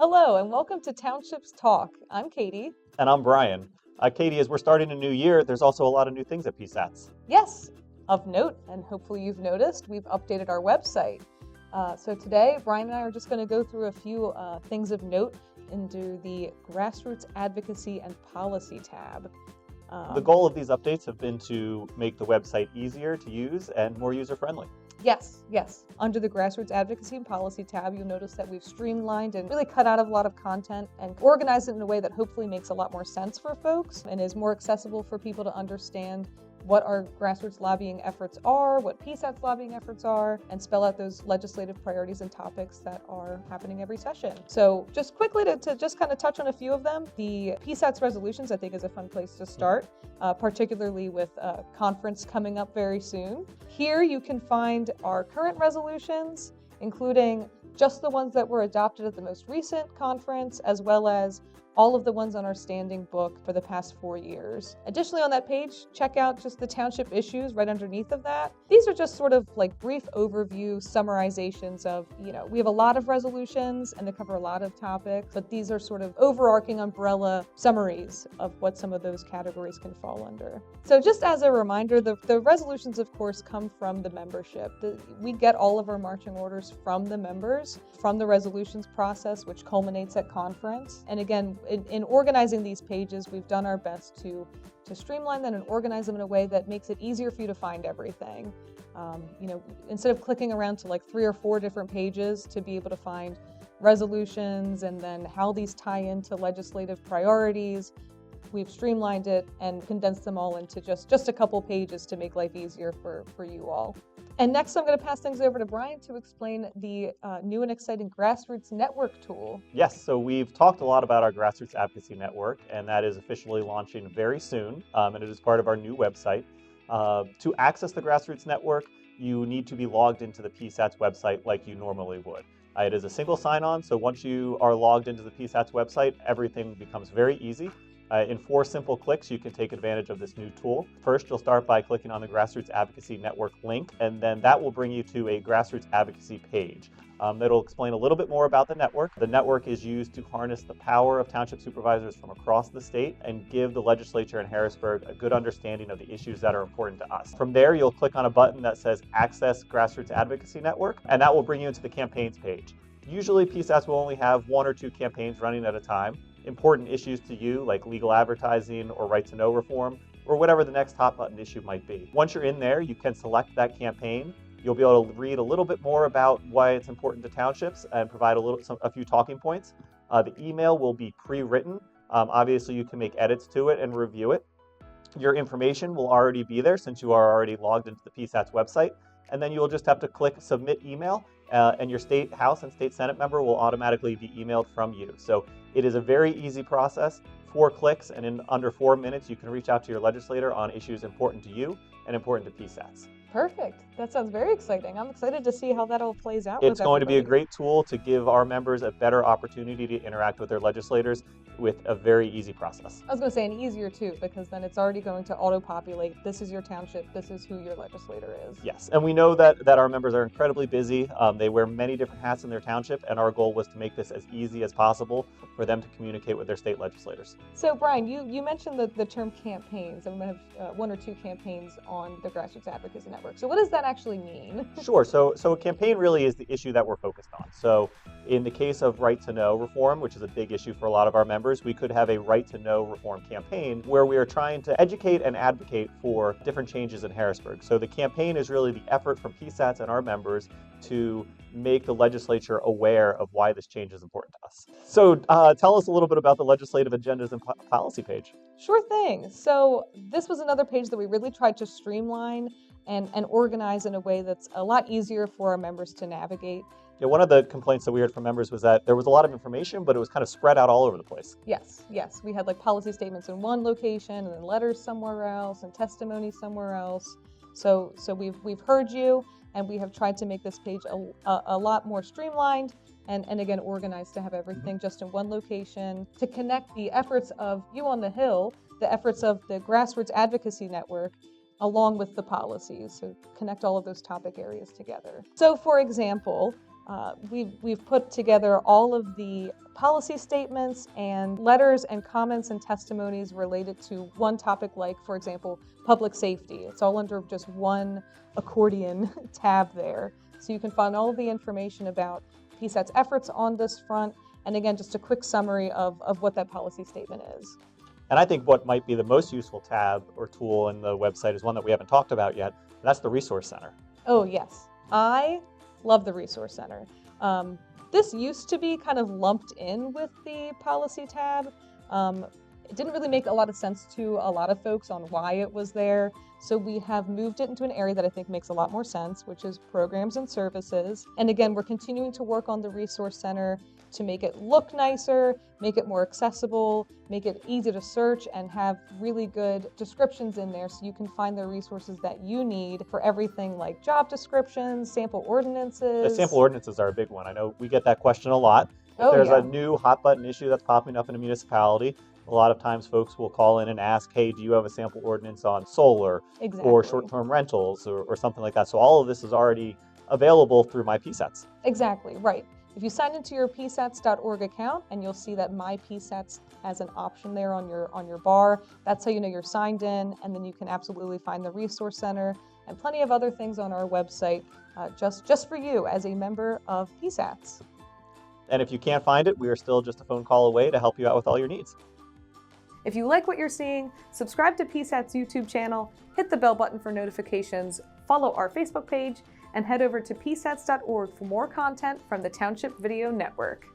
Hello and welcome to Townships Talk. I'm Katie. And I'm Brian. Katie, as we're starting a new year, there's also a lot of new things at PSATS. Yes, of note, and hopefully you've noticed, we've updated our website. So today, Brian and I are just going to go through a few things of note into the Grassroots Advocacy and Policy tab. The goal of these updates have been to make the website easier to use and more user-friendly. Yes. Under the Grassroots Advocacy and Policy tab, you'll notice that we've streamlined and really cut out a lot of content and organized it in a way that hopefully makes a lot more sense for folks and is more accessible for people to understand what our grassroots lobbying efforts are, what PSATS lobbying efforts are, and spell out those legislative priorities and topics that are happening every session. So just quickly to just kind of touch on a few of them, the PSATS resolutions I think is a fun place to start, particularly with a conference coming up very soon. Here you can find our current resolutions, including just the ones that were adopted at the most recent conference, as well as all of the ones on our standing book for the past 4 years. Additionally, on that page, check out just the township issues right underneath of that. These are just sort of like brief overview summarizations of, we have a lot of resolutions and they cover a lot of topics, but these are sort of overarching umbrella summaries of what some of those categories can fall under. So just as a reminder, the resolutions, of course, come from the membership. We get all of our marching orders from the members, from the resolutions process, which culminates at conference. And again, in organizing these pages, we've done our best to streamline them and organize them in a way that makes it easier for you to find everything. Instead of clicking around to like 3 or 4 different pages to be able to find resolutions and then how these tie into legislative priorities, we've streamlined it and condensed them all into just a couple pages to make life easier for you all. And next, I'm going to pass things over to Brian to explain the new and exciting Grassroots Network tool. Yes, so we've talked a lot about our Grassroots Advocacy Network, and that is officially launching very soon, and it is part of our new website. To access the Grassroots Network, you need to be logged into the PSATS website like you normally would. It is a single sign-on, so once you are logged into the PSATS website, everything becomes very easy. In 4 simple clicks, you can take advantage of this new tool. First, you'll start by clicking on the Grassroots Advocacy Network link, and then that will bring you to a Grassroots Advocacy page. That'll explain a little bit more about the network. The network is used to harness the power of township supervisors from across the state and give the legislature in Harrisburg a good understanding of the issues that are important to us. From there, you'll click on a button that says Access Grassroots Advocacy Network, and that will bring you into the campaigns page. Usually, PSATS will only have 1 or 2 campaigns running at a time. Important issues to you, like legal advertising or right-to-know reform, or whatever the next hot button issue might be. Once you're in there, you can select that campaign. You'll be able to read a little bit more about why it's important to townships and provide a few talking points. The email will be pre-written. Obviously, you can make edits to it and review it. Your information will already be there since you are already logged into the PSATS website. And then you'll just have to click Submit Email, and your state House and state Senate member will automatically be emailed from you. So it is a very easy process, 4 clicks, and in under 4 minutes, you can reach out to your legislator on issues important to you and important to PSATS. Perfect. That sounds very exciting. I'm excited to see how that all plays out. It's going to be a great tool to give our members a better opportunity to interact with their legislators with a very easy process. I was going to say, and easier too, because then it's already going to auto-populate. This is your township. This is who your legislator is. Yes, and we know that our members are incredibly busy. They wear many different hats in their township, and our goal was to make this as easy as possible for them to communicate with their state legislators. So, Brian, you mentioned the term campaigns, and we have 1 or 2 campaigns on the Grassroots Advocacy Network. So what does that actually mean? Sure. So a campaign really is the issue that we're focused on. So in the case of right-to-know reform, which is a big issue for a lot of our members, we could have a right-to-know reform campaign where we are trying to educate and advocate for different changes in Harrisburg. So the campaign is really the effort from PSATS and our members to make the legislature aware of why this change is important to us. So tell us a little bit about the legislative agendas and policy page. Sure thing. So this was another page that we really tried to streamline and organize in a way that's a lot easier for our members to navigate. Yeah, one of the complaints that we heard from members was that there was a lot of information, but it was kind of spread out all over the place. Yes. We had like policy statements in one location and then letters somewhere else and testimony somewhere else. So we've heard you, and we have tried to make this page a lot more streamlined and again organized to have everything just in one location, to connect the efforts of you on the Hill, the efforts of the Grassroots Advocacy Network, along with the policies, so connect all of those topic areas together. So for example, We've put together all of the policy statements and letters and comments and testimonies related to one topic, like, for example, public safety. It's all under just one accordion tab there. So you can find all of the information about PSATS efforts on this front, and again, just a quick summary of what that policy statement is. And I think what might be the most useful tab or tool in the website is one that we haven't talked about yet, and that's the Resource Center. Oh yes, I love the Resource Center. This used to be kind of lumped in with the policy tab. It didn't really make a lot of sense to a lot of folks on why it was there. So we have moved it into an area that I think makes a lot more sense, which is programs and services. And again, we're continuing to work on the Resource Center to make it look nicer, make it more accessible, make it easy to search, and have really good descriptions in there so you can find the resources that you need for everything like job descriptions, sample ordinances. The sample ordinances are a big one. I know we get that question a lot. If there's a new hot button issue that's popping up in a municipality, a lot of times folks will call in and ask, hey, do you have a sample ordinance on solar or short-term rentals or something like that? So all of this is already available through My PSATS. Exactly, right. If you sign into your PSATS.org account, and you'll see that My PSATS has an option there on your bar, that's how you know you're signed in, and then you can absolutely find the Resource Center and plenty of other things on our website just for you as a member of PSATS. And if you can't find it, we are still just a phone call away to help you out with all your needs. If you like what you're seeing, subscribe to PSATS YouTube channel, hit the bell button for notifications, follow our Facebook page, and head over to psats.org for more content from the Township Video Network.